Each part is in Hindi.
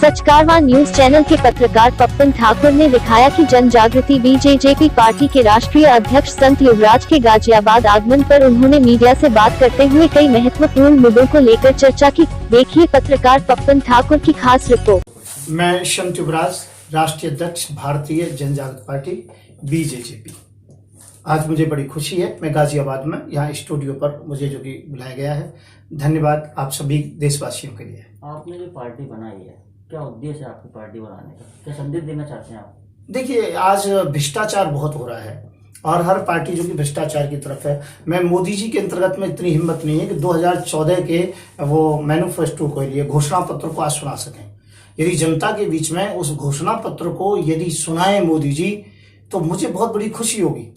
सचकारवां न्यूज चैनल के पत्रकार पप्पन ठाकुर ने दिखाया कि जन जागृति बीजेजेपी पार्टी के राष्ट्रीय अध्यक्ष संत युवराज के गाजियाबाद आगमन पर उन्होंने मीडिया से बात करते हुए कई महत्वपूर्ण मुद्दों को लेकर चर्चा की। देखिए पत्रकार पप्पन ठाकुर की खास रिपोर्ट। मैं संत युवराज, राष्ट्रीय अध्यक्ष भारतीय जन जागृति पार्टी बीजेजेपी। आज मुझे बड़ी खुशी है, मैं गाजियाबाद में यहाँ स्टूडियो पर मुझे जो कि बुलाया गया है। धन्यवाद आप सभी देशवासियों के लिए। आपने जो पार्टी बनाई है, क्या उद्देश्य है आपकी पार्टी बनाने का? क्या संदेश देना चाहते हैं आप? देखिए, आज भ्रष्टाचार बहुत हो रहा है और हर पार्टी जो कि भ्रष्टाचार की तरफ है। मैं मोदी जी के अंतर्गत में इतनी हिम्मत नहीं है कि 2014 के वो मैनिफेस्टो के लिए घोषणा पत्र को आज सुना सकें। यदि जनता के बीच में उस घोषणा पत्र को यदि सुनाए मोदी जी, तो मुझे बहुत बड़ी खुशी होगी।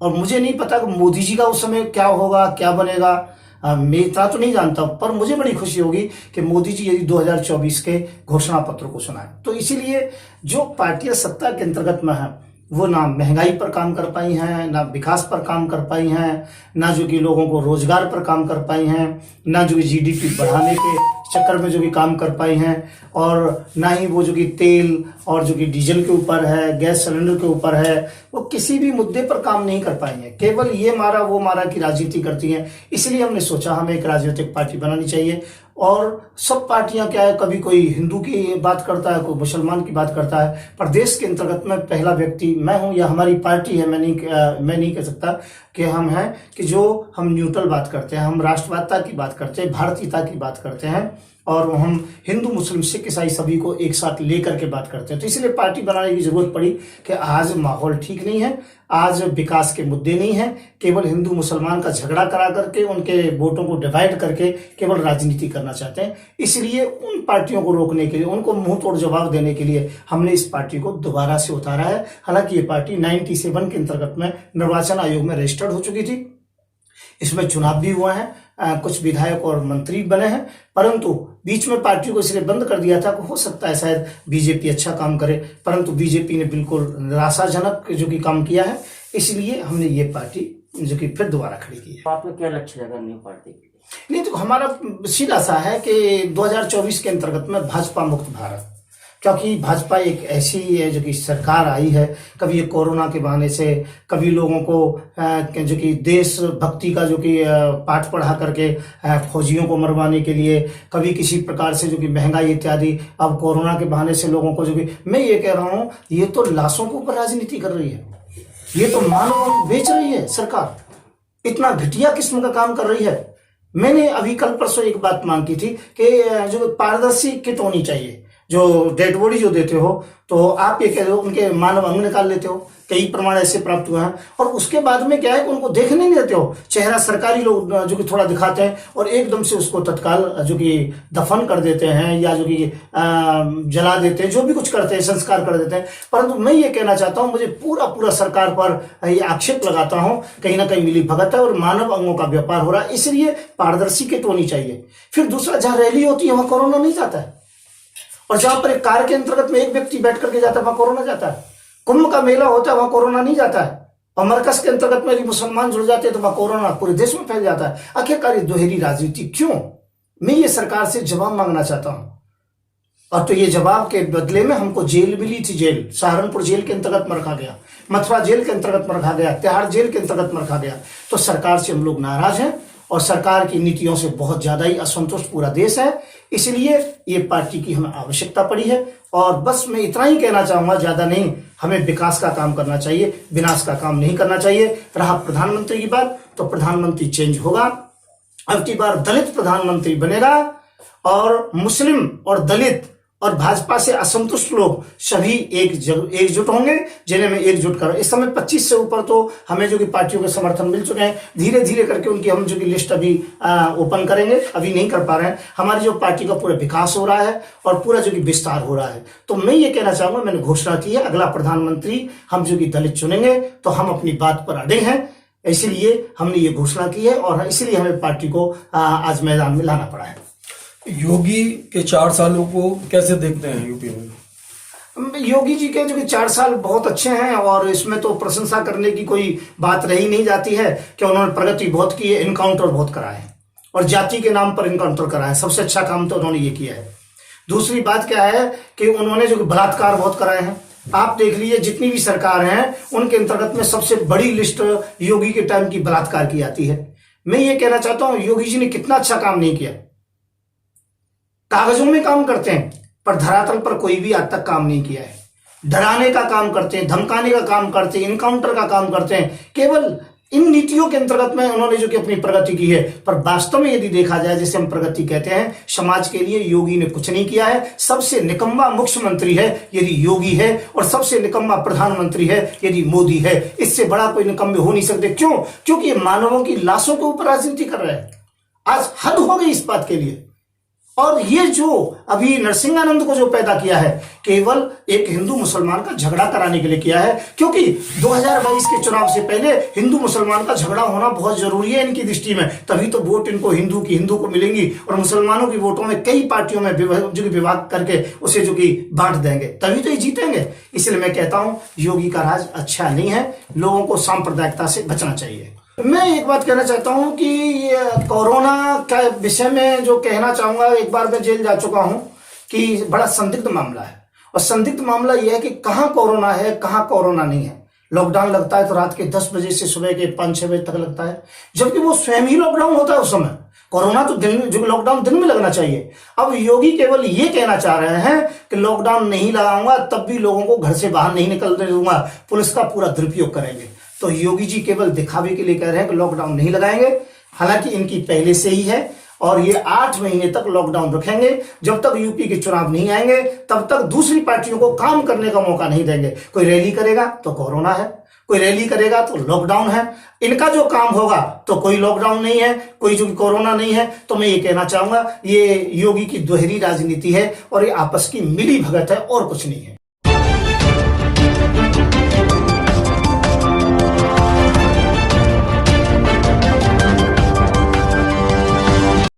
और मुझे नहीं पता कि मोदी जी का उस समय क्या होगा, क्या बनेगा, मैं इतना तो नहीं जानता, पर मुझे बड़ी खुशी होगी कि मोदी जी यदि 2024 के घोषणा पत्र को सुनाए। तो इसीलिए जो पार्टियां सत्ता के अंतर्गत में है, वो ना महंगाई पर काम कर पाई हैं, ना विकास पर काम कर पाई हैं, ना जो कि लोगों को रोजगार पर काम कर पाई हैं, ना जो कि जीडीपी बढ़ाने के चक्कर में जो कि काम कर पाई हैं, और ना ही वो जो कि तेल और जो कि डीजल के ऊपर है, गैस सिलेंडर के ऊपर है, वो किसी भी मुद्दे पर काम नहीं कर पाई हैं। केवल ये मारा वो मारा की राजनीति करती हैं। इसलिए हमने सोचा हमें एक राजनीतिक पार्टी बनानी चाहिए। और सब पार्टियां क्या है, कभी कोई हिंदू की बात करता है, कोई मुसलमान की बात करता है, पर देश के अंतर्गत में पहला व्यक्ति मैं हूं या हमारी पार्टी है। मैं नहीं कह सकता कि हम हैं कि जो हम न्यूट्रल बात करते हैं, हम राष्ट्रवादिता की बात करते हैं, भारतीयता की बात करते हैं, और हम हिंदू मुस्लिम सिख ईसाई सभी को एक साथ लेकर के बात करते हैं। तो इसलिए पार्टी बनाने की जरूरत पड़ी कि आज माहौल ठीक नहीं है, आज विकास के मुद्दे नहीं है, केवल हिंदू मुसलमान का झगड़ा करा करके उनके वोटों को डिवाइड करके केवल राजनीति करना चाहते हैं। इसलिए उन पार्टियों को रोकने के लिए, उनको मुंह तोड़ जवाब देने के लिए हमने इस पार्टी को दोबारा से उतारा है। हालांकि ये पार्टी 97 के अंतर्गत में निर्वाचन आयोग में रजिस्टर्ड हो चुकी थी, इसमें चुनाव भी हुआ है, कुछ विधायक और मंत्री बने हैं, परंतु बीच में पार्टी को इसलिए बंद कर दिया था कि हो सकता है शायद बीजेपी अच्छा काम करे, परंतु बीजेपी ने बिल्कुल निराशाजनक जो कि काम किया है। इसलिए हमने ये पार्टी जो कि फिर दोबारा खड़ी की है। तो आपका क्या लक्ष्य है न्यू पार्टी? नहीं, तो हमारा सीधा सा है कि 2024 के अंतर्गत में भाजपा मुक्त भारत, क्योंकि भाजपा एक ऐसी है जो कि सरकार आई है, कभी ये कोरोना के बहाने से, कभी लोगों को जो कि देशभक्ति का जो कि पाठ पढ़ा करके फौजियों को मरवाने के लिए, कभी किसी प्रकार से जो कि महंगाई इत्यादि, अब कोरोना के बहाने से लोगों को जो कि मैं ये कह रहा हूँ, ये तो लाशों के ऊपर राजनीति कर रही है, ये तो मानव बेच रही है सरकार, इतना घटिया किस्म का काम कर रही है। मैंने अभी कल परसों एक बात मांग की थी कि जो पारदर्शी किट होनी चाहिए। जो डेड बॉडी जो देते हो, तो आप ये कह रहे हो उनके मानव अंग निकाल लेते हो, कई प्रमाण ऐसे प्राप्त हुए हैं, और उसके बाद में क्या है कि उनको देखने नहीं देते हो। चेहरा सरकारी लोग जो कि थोड़ा दिखाते हैं और एकदम से उसको तत्काल जो कि दफन कर देते हैं या जो कि जला देते हैं, जो भी कुछ करते हैं, संस्कार कर देते हैं। परंतु मैं ये कहना चाहता हूं, मुझे पूरा सरकार पर ये आक्षेप लगाता हूं, कहीं ना कहीं मिली भगत है और मानव अंगों का व्यापार हो रहा है। इसलिए पारदर्शी किट होनी चाहिए। फिर दूसरा, जहां रैली होती है वहां कोरोना नहीं जाता है, और जहां पर एक कार के अंतर्गत में एक व्यक्ति बैठ करके जाता है वहां कोरोना जाता है। कुंभ का मेला होता है वहां कोरोना नहीं जाता है, और मरकज के अंतर्गत में यदि मुसलमान जुड़ जाते हैं तो वहां कोरोना पूरे देश में फैल जाता है। आखिरकार ये दोहरी राजनीति क्यों? मैं ये सरकार से जवाब मांगना चाहता हूं, और तो ये जवाब के बदले में हमको जेल मिली थी। जेल सहारनपुर जेल के अंतर्गत में रखा गया, मथुरा जेल के अंतर्गत में रखा गया, तिहाड़ जेल के अंतर्गत में रखा गया। तो सरकार से हम लोग नाराज हैं और सरकार की नीतियों से बहुत ज्यादा ही असंतुष्ट पूरा देश है। इसलिए ये पार्टी की हमें आवश्यकता पड़ी है। और बस मैं इतना ही कहना चाहूंगा, ज्यादा नहीं, हमें विकास का काम करना चाहिए, विनाश का काम नहीं करना चाहिए। रहा प्रधानमंत्री की बात, तो प्रधानमंत्री चेंज होगा, अब की बार दलित प्रधानमंत्री बनेगा, और मुस्लिम और दलित और भाजपा से असंतुष्ट लोग सभी एकजुट होंगे, जिन्हें मैं एकजुट कर। इस समय 25 से ऊपर तो हमें जो कि पार्टियों के समर्थन मिल चुके हैं। धीरे धीरे करके उनकी हम जो कि लिस्ट अभी ओपन करेंगे, अभी नहीं कर पा रहे हैं। हमारी जो पार्टी का पूरा विकास हो रहा है और पूरा जो कि विस्तार हो रहा है। तो मैं ये कहना चाहूंगा, मैंने घोषणा की है, अगला प्रधानमंत्री हम जो कि दलित चुनेंगे, तो हम अपनी बात पर अड़े हैं। इसलिए हमने ये घोषणा की है और इसलिए हमें पार्टी को आज मैदान में लाना पड़ा है। योगी के 4 सालों को कैसे देखते हैं यूपी में? योगी जी के जो कि 4 साल बहुत अच्छे हैं, और इसमें तो प्रशंसा करने की कोई बात रही नहीं जाती है कि उन्होंने प्रगति बहुत की है, इनकाउंटर बहुत कराए हैं और जाति के नाम पर इनकाउंटर कराए। सबसे अच्छा काम तो उन्होंने ये किया है। दूसरी बात क्या है कि उन्होंने जो बलात्कार बहुत कराए हैं। आप देख लीजिए जितनी भी सरकार हैं उनके अंतर्गत में सबसे बड़ी लिस्ट योगी के टाइम की बलात्कार की आती है। मैं ये कहना चाहता हूं योगी जी ने कितना अच्छा काम नहीं किया। कागजों में काम करते हैं पर धरातल पर कोई भी आज तक काम नहीं किया है। डराने का काम करते हैं, धमकाने का काम करते हैं, इनकाउंटर का काम करते हैं। केवल इन नीतियों के अंतर्गत में उन्होंने जो कि अपनी प्रगति की है, पर वास्तव में यदि देखा जाए जिसे हम प्रगति कहते हैं, समाज के लिए योगी ने कुछ नहीं किया है। सबसे निकम्मा मुख्यमंत्री है यदि योगी है और सबसे निकम्मा प्रधानमंत्री है यदि मोदी है। इससे बड़ा कोई निकम्मे हो नहीं सकते। क्यों? क्योंकि ये मानवों की लाशों के ऊपर राजनीति कर रहे हैं। आज हद हो गई इस बात के लिए। और ये जो अभी नरसिंहानंद को जो पैदा किया है केवल एक हिंदू मुसलमान का झगड़ा कराने के लिए किया है, क्योंकि 2022 के चुनाव से पहले हिंदू मुसलमान का झगड़ा होना बहुत जरूरी है इनकी दृष्टि में। तभी तो वोट इनको हिंदू को मिलेंगी और मुसलमानों की वोटों में कई पार्टियों में जो कि विभाग करके उसे जो कि बांट देंगे, तभी तो ये जीतेंगे। इसलिए मैं कहता हूं योगी का राज अच्छा नहीं है। लोगों को सांप्रदायिकता से बचना चाहिए। मैं एक बात कहना चाहता हूं कि कोरोना का विषय में जो कहना चाहूंगा, एक बार मैं जेल जा चुका हूं कि बड़ा संदिग्ध मामला है। और संदिग्ध मामला यह है कि कहां कोरोना है कहां कोरोना नहीं है। लॉकडाउन लगता है तो रात के 10 बजे से सुबह के 5-6 बजे तक लगता है, जबकि वो स्वयं ही लॉकडाउन होता है उस समय। कोरोना तो दिन में, जो लॉकडाउन दिन में लगना चाहिए। अब योगी केवल ये कहना चाह रहे हैं कि लॉकडाउन नहीं लगाऊंगा तब भी लोगों को घर से बाहर नहीं निकलने दूंगा, पुलिस का पूरा दुरुपयोग करेंगे। तो योगी जी केवल दिखावे के लिए कह रहे हैं कि लॉकडाउन नहीं लगाएंगे, हालांकि इनकी पहले से ही है और ये 8 महीने तक लॉकडाउन रखेंगे। जब तक यूपी के चुनाव नहीं आएंगे तब तक दूसरी पार्टियों को काम करने का मौका नहीं देंगे। कोई रैली करेगा तो कोरोना है, कोई रैली करेगा तो लॉकडाउन है। इनका जो काम होगा तो कोई लॉकडाउन नहीं है, कोई जो कोरोना नहीं है। तो मैं ये कहना चाहूंगा ये योगी की दोहरी राजनीति है और ये आपस की मिली भगत है और कुछ नहीं है।